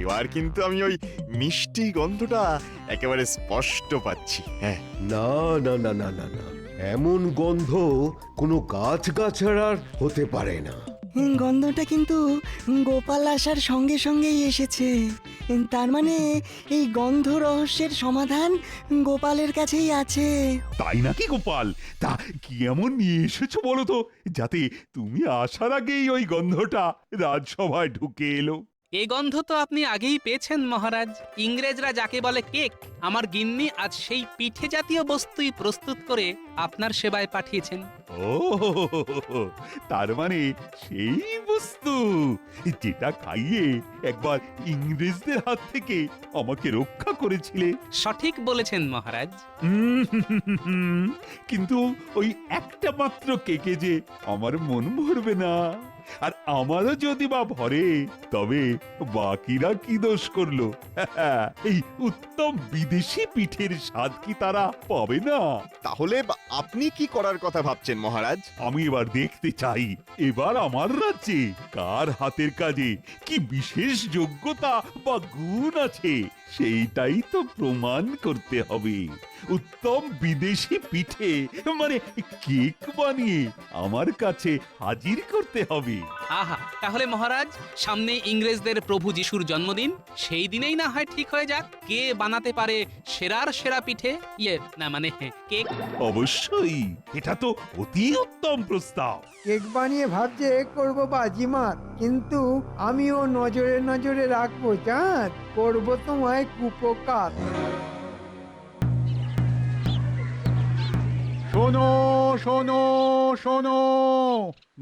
এবার কিন্তু আমি ওই মিষ্টি গন্ধটা একেবারে স্পষ্ট পাচ্ছি। হ্যাঁ, না না না না না না, এমন গন্ধ কোনো গাছগাছড়ার হতে পারে না। গন্ধটা কিন্তু গোপাল আসার সঙ্গে সঙ্গেই এসেছে। তার মানে এই গন্ধ রহস্যের সমাধান গোপালের কাছেই আছে। তাই নাকি গোপাল? তা কি এমন নিয়ে এসেছো বলো তো, যাতে তুমি আসার আগেই ওই গন্ধটা রাজসভায় ঢুকে এলো? এই গন্ধ তো আপনি আগেই পেয়েছেন মহারাজ। ইংরেজরা যাকে বলে কেক, আমার গিন্নি আজ সেই পিঠে জাতীয় বস্তুই প্রস্তুত করে আপনার সেবায় পাঠিয়েছেন। ও, তার মানে সেই বস্তু যেটা খাইয়ে একবার ইংরেজদের হাত থেকে আমাকে রক্ষা করেছিলে। সঠিক বলেছেন মহারাজ। কিন্তু ওই একটা মাত্র কেকে যে আমার মন ভরবে না, আর আমারও যদি বা ভরে, তবে বাকিরা কি দোষ করলো? এই উত্তম বিদেশি পিঠের স্বাদ কি তারা পাবে না? তাহলে আপনি কি করার কথা ভাবছেন মহারাজ? আমি এবার দেখতে চাই, এবার আমার রাজ্যে কার হাতের কাজে কি বিশেষ যোগ্যতা বা গুণ আছে, সেইটাই তো প্রমাণ করতে হবে। উত্তম বিদেশি পিঠে মানে কেক বানিয়ে আমার কাছে হাজির করতে হবে। আহা, তাহলে মহারাজ সামনে ইংরেজদের প্রভু যিশুর জন্মদিন, সেই দিনেই না হয় ঠিক হয়ে যাক কে বানাতে পারে সেরার সেরা পিঠে, না মানে কেক। অবশ্যই, এটা তো অতি উত্তম প্রস্তাব। কেক বানিয়ে ভাবছে করবো বাজিমাত, কিন্তু আমিও নজরে নজরে রাখবো, চাঁদ করবো তোমায় কুপকার। শোনো শোনো শোনো,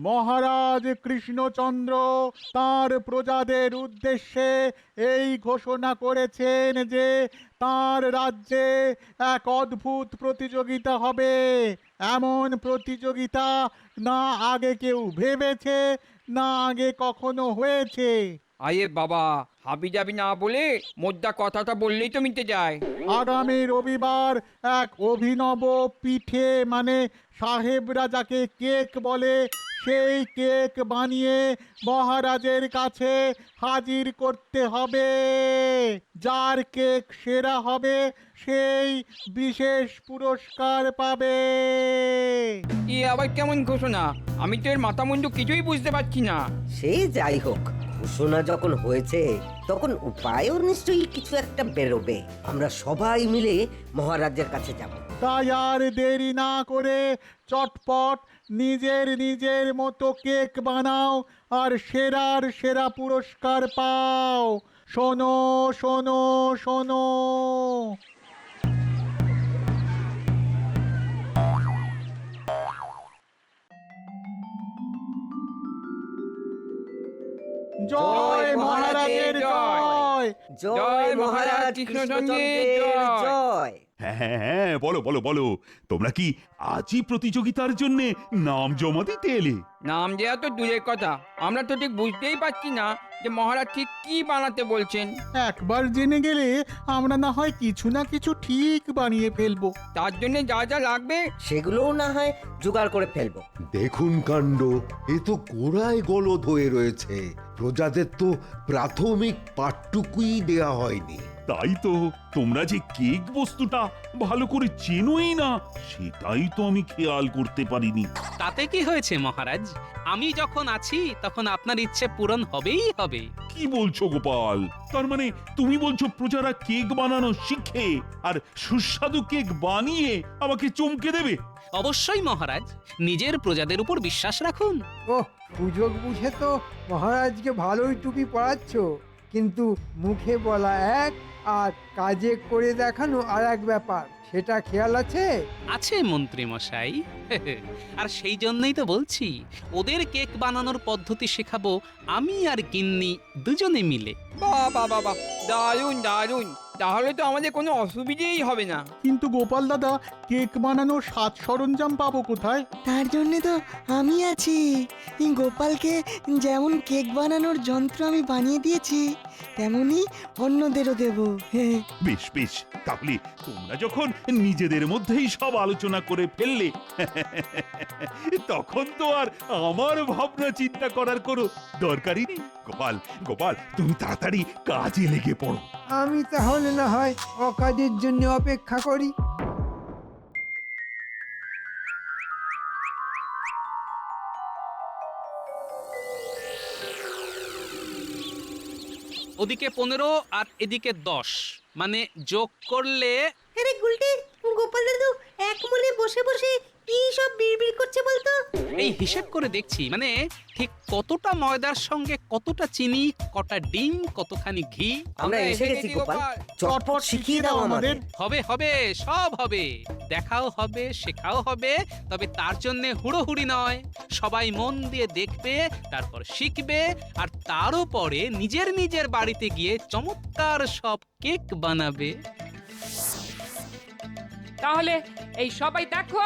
মহারাজ কৃষ্ণচন্দ্র তার প্রজাদের উদ্দেশ্যে এই ঘোষণা করেছেন যে তার রাজ্যে এক অদ্ভুত প্রতিযোগিতা হবে। এমন প্রতিযোগিতা না আগে কেউ ভেবেছে, না আগে কখনো হয়েছে। আয়ে বাবা, হাবি যাবি না বলে মোদ্দা কথাটা বললেই তো মিটে যায়। আগামী রবিবার এক অভিনব পিঠে মানে সাহেবরা যাকে কেক বলে, সেই কেক বানিয়ে মহারাজের কাছে হাজির করতে হবে। যার কেক সেরা হবে সেই বিশেষ পুরস্কার পাবে। এ আবার কেমন ঘোষণা? আমি তো এর মাথা মুন্ডু কিছুই বুঝতে পারছি না। সে যাই হোক, ঘোষণা যখন হয়েছে তখন উপায়ও নিশ্চয়ই কিছু একটা বেরোবে। আমরা সবাই মিলে মহারাজের কাছে যাব। তাই আর দেরি না করে চটপট নিজের নিজের মতো কেক বানাও আর সেরার সেরা পুরস্কার পাও। শোনো শোনো শোনো, জয় মহারাজের জয়। জয় মহারাজ কৃষ্ণচন্দ্রের জয়। হ্যাঁ হ্যাঁ হ্যাঁ, বলো বলো বলো, তোমরা কি আজই প্রতিযোগিতার জন্য নাম জমা দিতে এলে? নাম দেওয়া তো দূরের কথা, আমরা তো ঠিক বুঝতেই পারছি না যে মহারাজ ঠিক কি বানাতে বলছেন। একবার জেনে গেলে আমরা না হয় কিছু না কিছু ঠিক বানিয়ে ফেলবো। তার জন্য যা যা লাগবে সেগুলোও না হয় জোগাড় করে ফেলবো। দেখুন কাণ্ড, এ তো গোড়ায় গলদ হয়ে রয়েছে। প্রজাদের তো প্রাথমিক পাঠটুকুই দেয়া হয়নি। তাই তো, তোমরা যে কেক বস্তুটা ভালো করে চেনোই না, সেটাই তো আমি খেয়াল করতে পারিনি। তাতে কি হয়েছে মহারাজ? আমি যখন আছি তখন আপনার ইচ্ছে পূরণ হবেই হবে। কি বলছো গোপাল? তার মানে তুমি বলছো প্রজারা কেক বানানো শিখে আর সুস্বাদু কেক বানিয়ে আমাকে চমকে দেবে? অবশ্যই মহারাজ, নিজের প্রজাদের উপর বিশ্বাস রাখুন। ওহ, সুযোগ বুঝে তো মহারাজকে ভালোই টুপি পরাচ্ছ, কিন্তু মুখে বলা এক আর কাজে করে দেখানো আর এক ব্যাপার, সেটা খেয়াল আছে? আছে মন্ত্রী মশাই। আর সেই জন্যই তো বলছি, ওদের কেক বানানোর পদ্ধতি শেখাবো আমি আর গিন্নি দুজনে মিলে। বাহ বাহ বাহ বাহ, দারুণ দারুণ। তাহলে তো আমাদের কোনো অসুবিধেই হবে না। কিন্তু গোপাল দাদা, কেক বানানোর সাজ সরঞ্জাম পাবো কোথায়? তার জন্য তো আমি আছি। এই গোপালকে যেমন কেক বানানোর যন্ত্র আমি বানিয়ে দিয়েছি, তেমনি অন্যদেরও দেব। হ্যাঁ, বেশ বেশ, তাহলে তোমরা যখন নিজেদের মধ্যেই সব আলোচনা করে ফেললে, তখন তো আর আমার ভাবনা চিন্তা করার কোনো দরকারই নেই। গোপাল, গোপাল, তুমি তাড়াতাড়ি কাজে লেগে পড়ো। আমি তাহলে না হয় অকাজের জন্য অপেক্ষা করি। ওদিকে 15 আর এদিকে 10, মানে যোগ করলে আরে গুলটে, গোপাল দাদু এক মনে বসে বসে কি সব বিড়বিড় করছে বলতো? এই হিসেব করে দেখছি, মানে ঠিক কতটা ময়দার সঙ্গে কতটা চিনি, কটা ডিম, কতখানি ঘি। আমরা এসে গেছি গোপাল, চটপট শিখিয়ে দাও আমাদের। হবে হবে, সব হবে, দেখাও হবে, শেখাও হবে। তবে তার জন্য হুড়োহুড়ি নয়, সবাই মন দিয়ে দেখবে, তারপর শিখবে, আর তারও পরে নিজের নিজের বাড়িতে গিয়ে চমৎকার সব কেক বানাবে। তাহলে এই সবাই দেখো,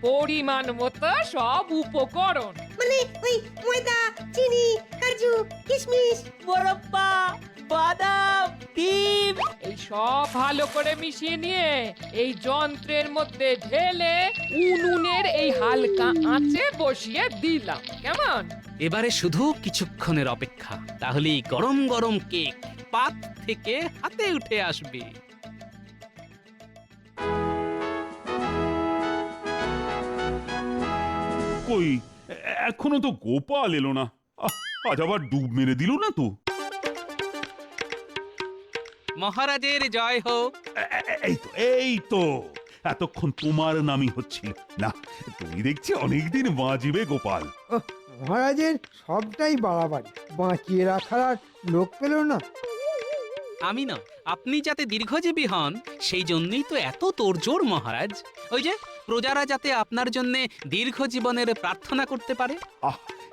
পরিমাণ মতো সব উপকরণ, মানে ওই ময়দা, চিনি, কাজু, কিশমিশ, মোরব্বা, বাদাম, ডিম, এই সব ভালো করে মিশিয়ে নিয়ে এই যন্ত্রের মধ্যে ঢেলে উনুনের এই হালকা আঁচে বসিয়ে দিলাম। কেমন? এবারে শুধু কিছুক্ষণের অপেক্ষা, তাহলেই গরম গরম কেক পাত থেকে হাতে উঠে আসবে। কই, এখনো তো গোপাল এলো না। আজ আবার ডুব মেরে দিল না তো? মহারাজের জয় হোক। এই তো এতক্ষণ তোমার নামই হচ্ছিল না। তুমি দেখছি অনেকদিন বাঁচবে গোপাল। মহারাজের সবটাই বাড়াবাড়ি, বাঁচিয়ে রাখার আর লোক পেল না। আমি না, আপনি যাতে দীর্ঘজীবী হন সেই জন্যই তো এত তোড়জোড় মহারাজ। ওই যে প্রজারা যাতে আপনার জন্য দীর্ঘ জীবনের প্রার্থনা করতে পারে।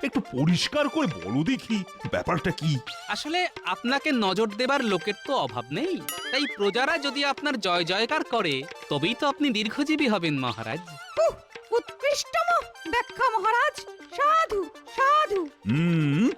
একটু পরিষ্কার করে বলো দেখি ব্যাপারটা কি। আসলে আপনাকে নজর দেবার লোকের তো অভাব নেই, তাই প্রজারা যদি আপনার জয় জয়কার করে তবেই তো আপনি দীর্ঘজীবী হবেন মহারাজ। উৎকৃষ্টম ব্যাখ্যা মহারাজ, সাধু সাধু।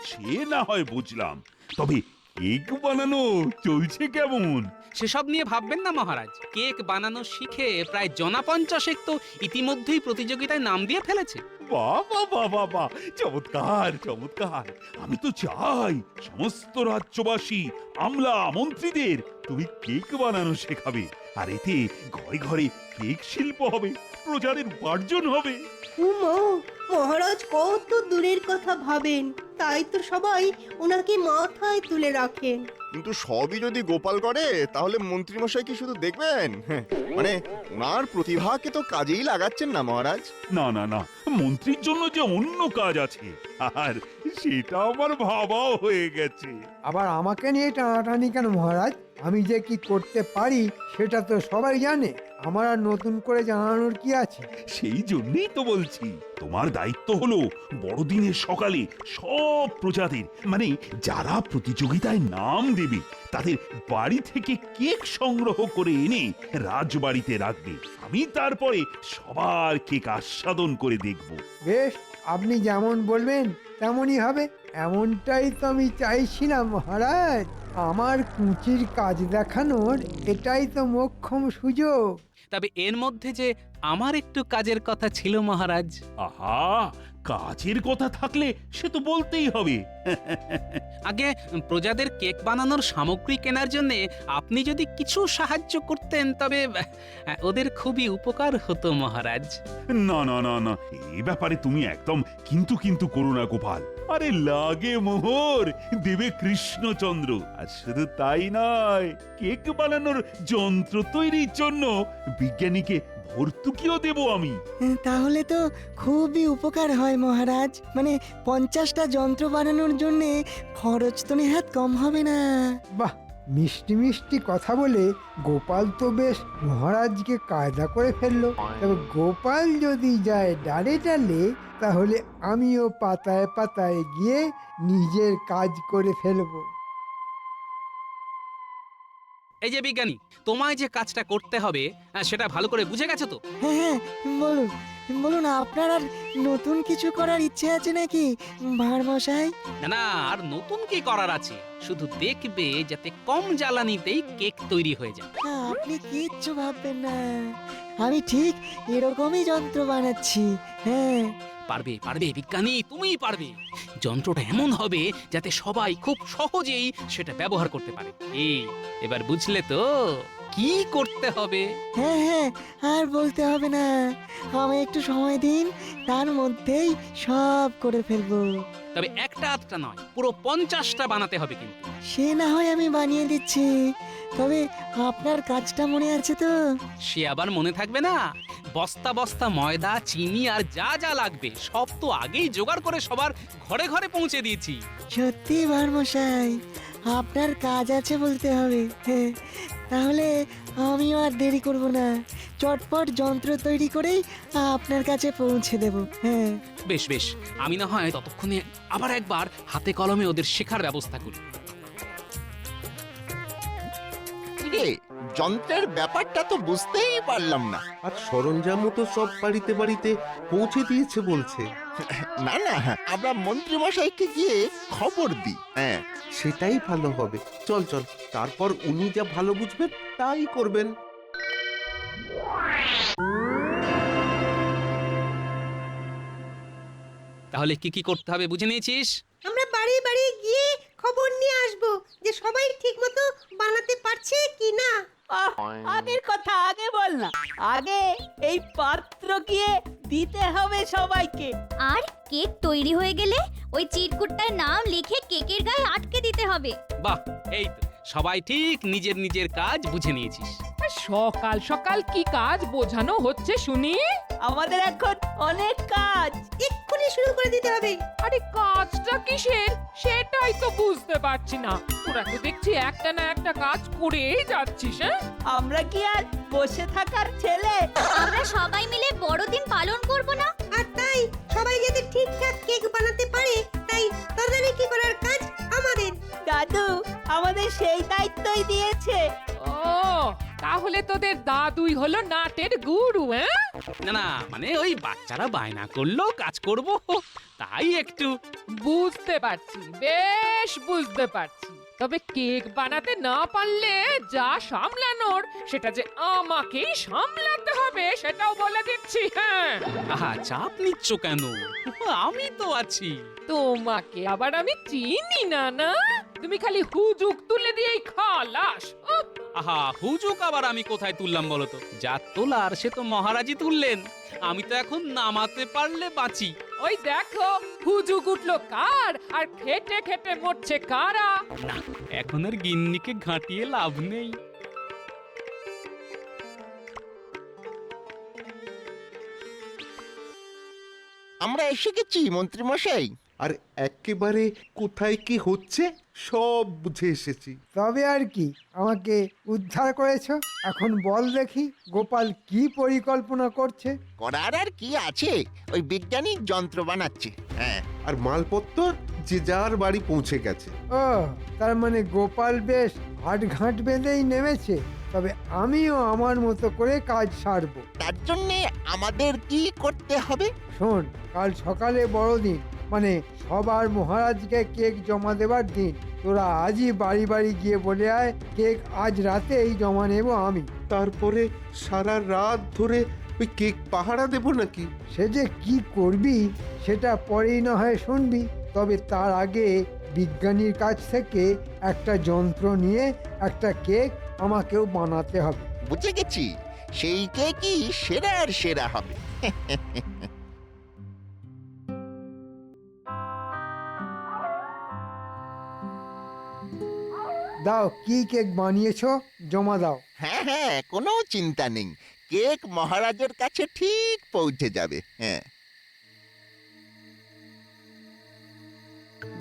সে না হয় বুঝলাম, তবে কেক বানানো চলছে কেমন? সেসব নিয়ে ভাববেন না মহারাজ, কেক বানানো শিখে প্রায় জনা 50 তো ইতিমধ্যেই প্রতিযোগিতায় নাম দিয়ে ফেলেছে। বাবা বাবা বাবা, চমৎকার চমৎকার। আমি তো চাই সমস্ত রাজ্যবাসী, আমলা মন্ত্রীদের তুমি কেক বানানো শেখাবে, আর এতে ঘরে ঘরে কেক শিল্প হবে, প্রজাদের উপার্জন হবে। উমা, মহারাজ কত দূরের কথা ভাবেন, তাই তো সবাই ওনাকে মাথায় তুলে রাখেন। কিন্তু সবই যদি গোপাল করে তাহলে মন্ত্রীমশাই কি শুধু দেখবেন? মানে ওনার প্রতিভাকে তো কাজেই লাগাচ্ছেন না মহারাজ। না না না, মন্ত্রীর জন্য যে অন্য কাজ আছে, আর সেটা আমার ভাবাও হয়ে গেছে। আবার আমাকে নিয়ে টানাটানি কেন মহারাজ? আমি যে কি করতে পারি সেটা তো সবাই জানে, আমার আর নতুন করে জানানোর কি আছে? সেই জন্যই তো বলছি, তোমার দায়িত্ব হলো বড়দিনের সকালে সব প্রজাদের, মানে যারা প্রতিযোগিতায় নাম দেবে তাদের বাড়ি থেকে কেক সংগ্রহ করে এনে রাজবাড়িতে রাখবে। আমি তারপরে সবার কেক আস্বাদন করে দেখব। বেশ, আপনি যেমন বলবেন তেমনই হবে। এমনটাই তো আমি চাইছিলাম মহারাজ। আমার কুচির কাজ দেখানোর এটাই তো মোক্ষম সুযোগ। তবে এর মধ্যে যে আমার একটু কাজের কথা ছিল মহারাজ। আহা, কাজের কথা থাকলে সে তো বলতেই হবে। আগে প্রজাদের কেক বানানোর সামগ্রী কেনার জন্য আপনি যদি কিছু সাহায্য করতেন তবে ওদের খুবই উপকার হতো মহারাজ। না না না না, এই ব্যাপারে তুমি একদম কিন্তু কিন্তু করো না গোপাল। আরে লাগে মোহর, দেবে কৃষ্ণচন্দ্র। আর শুধু তাই নয়, কেক বানানোর যন্ত্র তৈরির জন্য বিজ্ঞানীকে ভর্তুকিও দেব আমি। তাহলে তো খুবই উপকার হয় মহারাজ। মানে 50টা যন্ত্র বানানোর জন্য খরচ তো নেহাত কম হবে না। বাহ, মিষ্টি মিষ্টি কথা বলে গোপাল তো বেশ মহারাজকে কায়দা করে ফেললো। তবে গোপাল যদি যায় ডালে ডালে, তাহলে আমিও পাতায় পাতায় গিয়ে নিজের কাজ করে ফেলবো। এই যে বিজ্ঞানী, তোমায় যে কাজটা করতে হবে সেটা ভালো করে বুঝে গেছো তো? হ্যাঁ হ্যাঁ, বলুন বলুন, আপনার আর নতুন কিছু করার ইচ্ছে আছে নাকি ভাঁড় মশাই? না না, আর নতুন কি করার আছে, শুধু দেখবে যাতে কম জ্বালানিতেই কেক তৈরি হয়ে যায়। আপনি কিচ্ছু ভাববেন না, আমি ঠিক এরকমই যন্ত্র বানাচ্ছি। হ্যাঁ, পারবে পারবে বিজ্ঞানী, তুমিই পারবে। যন্ত্রটা এমন হবে যাতে সবাই খুব সহজেই সেটা ব্যবহার করতে পারে। এবার বুঝলে তো কি করতে হবে? হ্যাঁ হ্যাঁ, আর বলতে হবে না, আমায় একটু সময় দিন, তার মধ্যেই সব করে ফেলবো। তবে একটা আধটা নয়, পুরো 50টা বানাতে হবে কিন্তু। সে না হয় আমি বানিয়ে দিচ্ছি, তবে আপনার কাজটা মনে আছে তো? সে আবার মনে থাকবে না? বস্তা বস্তা ময়দা, চিনি আর যা যা লাগবে সব তো আগেই জোগাড় করে সবার ঘরে ঘরে পৌঁছে দিয়েছি। সত্যি ভাঁড় মশাই, আপনার কাজ আছে বলতে হবে। হ্যাঁ, তাহলে আমিও আর দেরি করব না, চটপট যন্ত্র তৈরি করেই আপনার কাছে পৌঁছে দেব। হ্যাঁ, বেশ বেশ, আমি না হয় ততক্ষণে আবার একবার হাতে কলমে ওদের শেখার ব্যবস্থা করি। রে, যন্ত্রের ব্যাপারটা তো বুঝতেই পারলাম না। আর সরঞ্জামও তো সব বাড়িতে বাড়িতে পৌঁছে দিয়েছে বলছে। না না, আমরা মন্ত্রী মশাইকে গিয়ে খবর দিই। হ্যাঁ, সেটাই ভালো হবে। চল চল, তারপর উনি যা ভালো বুঝবেন তাই করবেন। তাহলে কি কি করতে হবে বুঝে নিয়েছিস? আমরা বাড়ি বাড়ি গিয়ে খবর নিয়ে আসবো যে সবাই ঠিকমতো বানাতে পারছে কি না। আগের কথা আগে বল না, আগে এই পাত্র গিয়ে দিতে হবে সবাইকে। আর কেক তৈরি হয়ে গেলে ওই চিরকুটটার নাম লিখে কেকের গায়ে আটকে দিতে হবে। বাহ, এই তো সবাই ঠিক নিজের নিজের কাজ বুঝে নিয়েছিস। সকাল সকাল কি কাজ বোঝানো হচ্ছে শুনি? আমাদের এখন অনেক কাজ, এক্ষুনি শুরু করে দিতে হবে। আরে কাজটা কিসের সেটাই তো বুঝতে পারছি না। তোরা তো দেখছি একটা না একটা কাজ করেই যাচ্ছিস। হ্যাঁ, আমরা কি আর বসে থাকার ছেলে? আমরা সবাই মিলে বড়দিন পালন করব না? আর তাই সবাই যাতে ঠিকঠাক কেক বানাতে পারে, তাই তদারকি করার কাজ আমাদের। দাদু আমাদের সেই দায়িত্বই দিয়েছে। ও, তাহলে তোদের দাদুই হলো নাটের গুরু। হ্যাঁ, না না, মানে ওই বাচ্চারা বায়না করলো কাজ করব, তাই একটু। বুঝতে পারছি, বেশ বুঝতে পারছি। তবে কেক বানাতে না পারলে যা সামলানোর সেটা যে আমাকেই সামলাতে হবে, সেটাও বলে দিচ্ছি। হ্যাঁ, আহা, চাপ নিচ্ছ কেন? আমি তো আছি। তোমাকে আবার আমি চিনি না। না, তুমি খালি হুজুক তুলে দিয়েই খালাস। উফ, আহা, হুজুক আবার আমি কোথায় তুললাম বলো তো? যা তোলার সে তো মহারাজই তুললেন, আমি তো এখন নামাতে পারলে বাঁচি। ওই দেখো হুজুক উঠলো কার, আর খেটে খেটে মরছে কারা। না, এখন আর গিন্নিকে ঘাঁটিয়ে লাভ নেই। আমরা এসে গেছি মন্ত্রী মশাই। আর একেবারে কোথায় কি হচ্ছে সব বুঝে এসেছি। তবে আর কি, আমাকে উদ্ধার করেছো। এখন বল দেখি গোপাল কি পরিকল্পনা করছে। করার আর কি আছে, ওই বৈজ্ঞানিক যন্ত্র বানাচ্ছে। হ্যাঁ, আর মালপত্র যে যার বাড়ি পৌঁছে গেছে। ও, তার মানে গোপাল বেশ হাটঘাট বেঁধেই নেমেছে। তবে আমিও আমার মতো করে কাজ সারবো। তার জন্যে আমাদের কি করতে হবে? শোন, কাল সকালে বড়দিন, মানে সবার মহারাজকে কেক জমা দেবার দিন। তোরা আজই বাড়ি বাড়ি গিয়ে বলে আয় কেক আজ রাতেই জমা নেব আমি। তারপরে সারা রাত ধরে ওই কেক পাহারা দেব নাকি? সে যে কি করবি সেটা পরেই না হয় শুনবি। তবে তার আগে বিজ্ঞানীর কাছ থেকে একটা যন্ত্র নিয়ে একটা কেক আমাকেও বানাতে হবে। বুঝে গেছি, সেই কেকই সেরার সেরা হবে। দাও, কি কেক বানিয়েছো জমা দাও। হ্যাঁ হ্যাঁ, কোনো চিন্তা নেই, কেক মহারাজের কাছে ঠিক পৌঁছে যাবে। হ্যাঁ,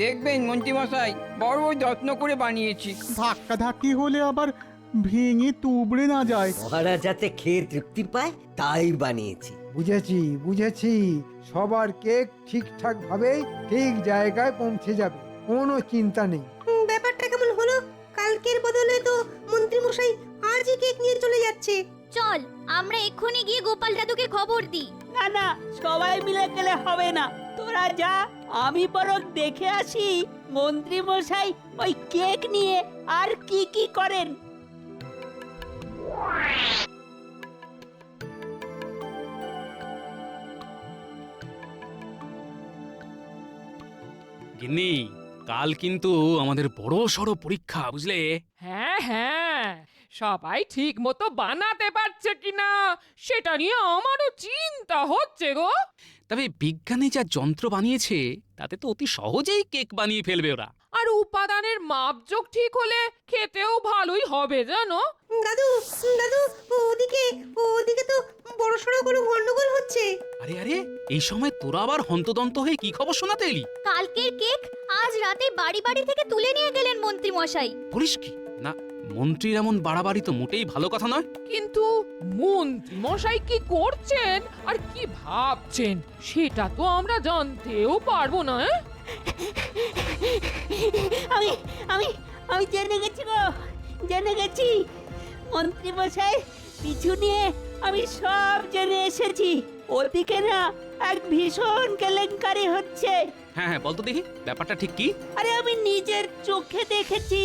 দেখবেন মন্ত্রীমশাই, বড় যত্ন করে বানিয়েছি। ধাক্কা ধাক্কি হলে আবার ভেঙে তুবড়ে না যায়। মহারাজ যাতে খেয়ে তৃপ্তি পায় তাই বানিয়েছি। বুঝেছি বুঝেছি, সবার কেক ঠিকঠাক ভাবে ঠিক জায়গায় পৌঁছে যাবে, কোনো চিন্তা নেই। ব্যাপারটা কেমন হলো? কালকের বদলে তো মন্ত্রী মশাই আজই কেক নিয়ে চলে যাচ্ছে। চল আমরা এক্ষুনি গিয়ে গোপাল দাদুকে খবর দিই। না না, সবাই মিলে গেলে হবে না, তোরা যা, আমি বরং দেখে আসি মন্ত্রী মশাই ওই কেক নিয়ে আর কি কি করেন। গিন্নি, কাল কিন্তু আমাদের বড় সড় পরীক্ষা, বুঝলে? হ্যাঁ হ্যাঁ, সবাই ঠিক মতো বানাতে পারছে কিনা সেটা নিয়ে আমারও চিন্তা হচ্ছে গো। তবে বিজ্ঞানী যা যন্ত্র বানিয়েছে তাতে তো অতি সহজেই কেক বানিয়ে ফেলবে ওরা। আর উপাদানের মাপজোক ঠিক হলে খেতেও ভালোই হবে জানো। দাদু দাদু, ওদিকে ওদিকে তো বড়সড় কোনো গন্ডগোল হচ্ছে। আরে আরে, এই সময় তোরা আবার হন্তদন্ত হয়ে কি খবর শোনাতে এলি? কালকের কেক আজ রাতে বাড়ি বাড়ি থেকে তুলে নিয়ে গেলেন মন্ত্রী মশাই। বলিস কি? না, মন্ত্রীর এমন বাড়াবাড়ি তো মোটেই ভালো কথা নয়। কিন্তু মন্ত্রী মশাই কি করছেন আর কি ভাবছেন সেটা তো আমরা জানতেও পারবো না। আমি আমি আমি জেনে গেছি গো, জেনে গেছি। মন্ত্রী মশাই পিছু নিয়ে আমি সব জেনে এসেছি। ওদিকে না এক ভীষণ কেলেঙ্কারি হচ্ছে। হ্যাঁ হ্যাঁ, বলতো দেখি ব্যাপারটা ঠিক কি? আরে আমি নিজের চোখে দেখেছি,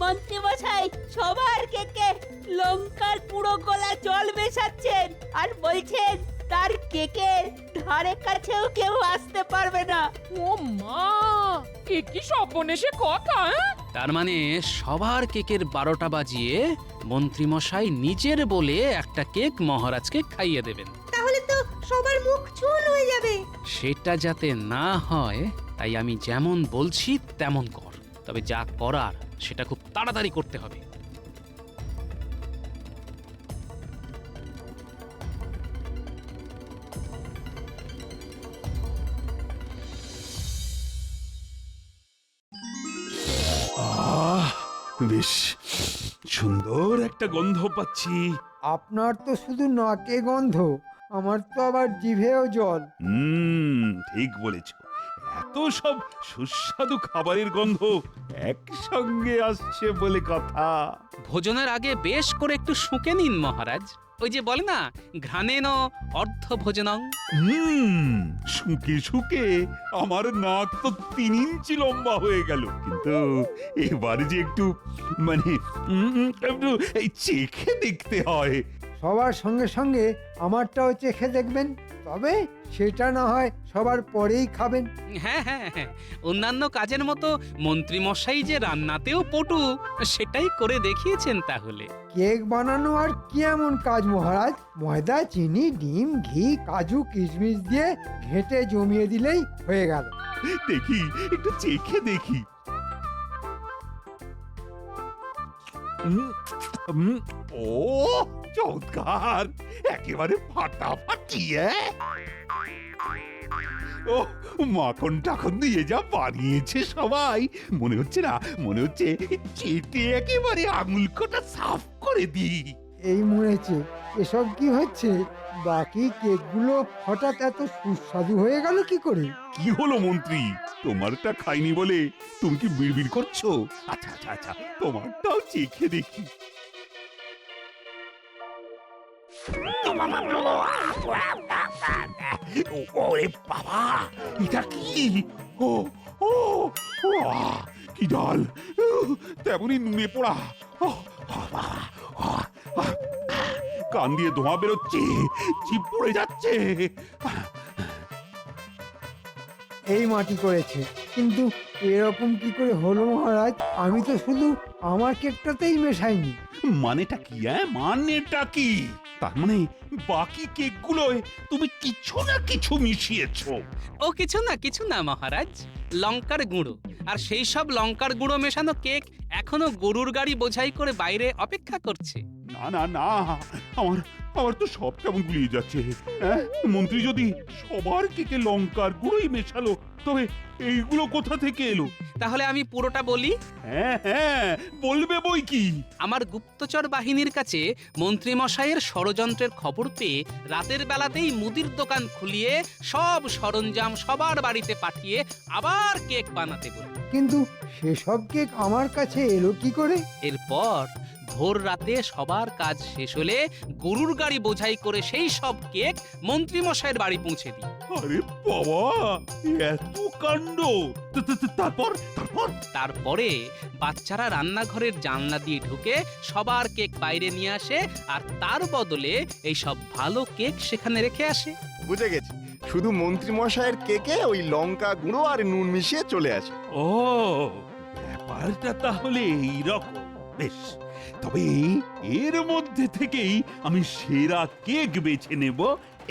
মন্ত্রী মশাই সবার কেকে লঙ্কার পুরো গলা জল মেশাচ্ছেন আর বলছেন তার কেকের ধারে কাছেও কেউ আসতে পারবে না। ও মা, এ কি সর্বনেশে কথা! তার মানে সবার কেকের 12টা বাজিয়ে মন্ত্রী মশাই নিজের বলে একটা কেক মহারাজকে খাইয়ে দেবেন। তাহলে তো সবার মুখ চুল হয়ে যাবে। সেটা যাতে না হয় তাই আমি যেমন বলছি তেমন কর, তবে যা করার সেটা খুব তাড়াতাড়ি করতে হবে। বেশ সুন্দর একটা গন্ধ পাচ্ছি। আপনার তো শুধু নাকে গন্ধ, আমার তো আবার জিভেও জল। ঠিক বলেছ, এত সব সুস্বাদু খাবারের গন্ধ একসঙ্গে আসছে বলে কথা। ভোজনের আগে বেশ করে একটু শুঁকে নিন মহারাজ। ওই যে বলে না, ঘ্রাণেন অর্ধ ভোজনং। শুকে শুকে আমার নাক তো 3 ইঞ্চি লম্বা হয়ে গেল, কিন্তু এবারে যে একটু মানে একটু এই চেখে দেখতে হয়। সবার সঙ্গে সঙ্গে আমারটাও চেখে দেখবেন, তবে সেটা না হয় সবার পরেই খাবেন। হ্যাঁ হ্যাঁ হ্যাঁ, অন্যান্য কাজের মতো মন্ত্রী মশাই যে রান্নাতেও পটু, সেটাই করে দেখিয়েছেন। তাহলে কেক বানানো আর কি এমন কাজ মহারাজ? ময়দা, চিনি, ডিম, ঘি, কাজু, কিশমিশ দিয়ে ঘেঁটে জমিয়ে দিলেই হয়ে গেল। দেখি, একটু চেখে দেখি। ও চমৎকার, একেবারে ফাটাফাটি। ও মাখন টাখন দিয়ে যা বানিয়েছে সবাই, মনে হচ্ছে না, মনে হচ্ছে চেটে একেবারে আঙুল কটা সাফ করে দিই। এই মরেছে, এসব কি হচ্ছে? বাকি কেকগুলো হঠাৎ এত সুস্বাদু হয়ে গেল কি করে? কি হলো মন্ত্রী, তোমারটা খাইনি বলে তুমি কি বিড়বিড় করছো? আচ্ছা আচ্ছা আচ্ছা, তোমারটাও চেখে দেখি। ওরে বাবা, এটা কি? ও ও কি ডাল, তেমনই নুনে পোড়া। কান দিয়ে ধোঁয়া বেরোচ্ছে, জিভ পড়ে যাচ্ছে। এই মাটি করেছে, কিন্তু এরকম কি করে হলো মহারাজ? আমি তো শুধু আমার কেকটাতেই মেশাইনি। মানেটা কি? মানেটা কি? তার মানে বাকি কেকগুলোয় তুমি কিছু না কিছু মিশিয়েছো। ও কিছু না মহারাজ, লঙ্কার গুঁড়ো, আর সেই সব লঙ্কার গুঁড়ো মেশানো কেক এখনো গরুর গাড়ি বোঝাই করে বাইরে অপেক্ষা করছে। না না না, আমার তো সব কেমন গুলিয়ে যাচ্ছে। মন্ত্রী যদি সবার কেকে লঙ্কার গুঁড়োই মেশালো, তবে এইগুলো কোথা থেকে এলো? তাহলে আমি পুরোটা বলি। হ্যাঁ হ্যাঁ, বলবে বই কি। আমার গুপ্তচর বাহিনীর কাছে মন্ত্রী মশাইয়ের ষড়যন্ত্রের খবর পেয়ে রাতের বেলাতেই মুদির দোকান খুলিয়ে সব সরঞ্জাম সবার বাড়িতে পাঠিয়ে আবার কেক বানাতে বলি। কিন্তু সেসব কেক আমার কাছে এলো কি করে? এরপর ভোর রাতে সবার কাজ শেষ হলে গরুর গাড়ি বোঝাই করে সেই সব কেক মন্ত্রীমশাইয়ের বাড়ি পৌঁছে দিই। আরে বাবা, এত কাণ্ড! তারপর তারপর তারপরে বাচ্চারা রান্নাঘরের জানলা দিয়ে ঢুকে সবার কেক বাইরে নিয়ে আসে, আর তার বদলে এই সব ভালো কেক সেখানে রেখে আসে। বুঝে গেছি, শুধু মন্ত্রী মশাইয়ের কেকে ওই লঙ্কা গুঁড়ো আর নুন মিশিয়ে চলে আসে। ও, ব্যাপারটা তাহলে এইরকম। বেশ, তবে এর মধ্যে থেকেই আমি সেরা কেক বেছে নেব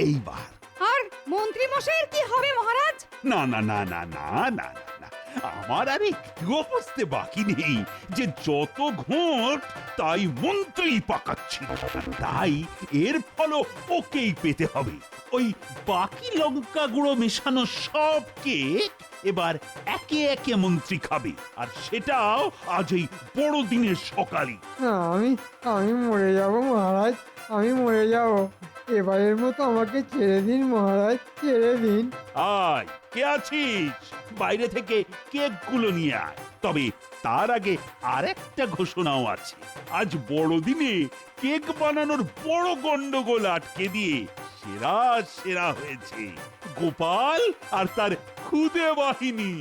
এইবার। আর মন্ত্রী মশাইয়ের কি হবে মহারাজ? না না না না না না না না, আমার আর একটুও বুঝতে বাকি নেই যে যত ঘোট তাই মন্ত্রী পাকাচ্ছিল, আর তাই এর ফলও ওকেই পেতে হবে। ওই বাকি লঙ্কা গুঁড়ো মেশানো সব কেক এবার একে একে মন্ত্রী খাবে, আর সেটাও আজ এই বড়দিনের সকালে। আমি মরে যাব মহারাজ, আমি মরে যাব। এবারের মতো আমাকে ছেড়ে দিন মহারাজ, ছেড়ে দিন। আয়, কে আছিস? বাইরে থেকে কেকগুলো নিয়ে আয়। তবে তার আগে আরেকটা ঘোষণাও আছে। আজ বড়দিনে কেক বানানোর বড় গন্ডগোল আটকে দিয়ে সেরা সেরা হয়েছে গোপাল আর তার খুদে বাহিনী।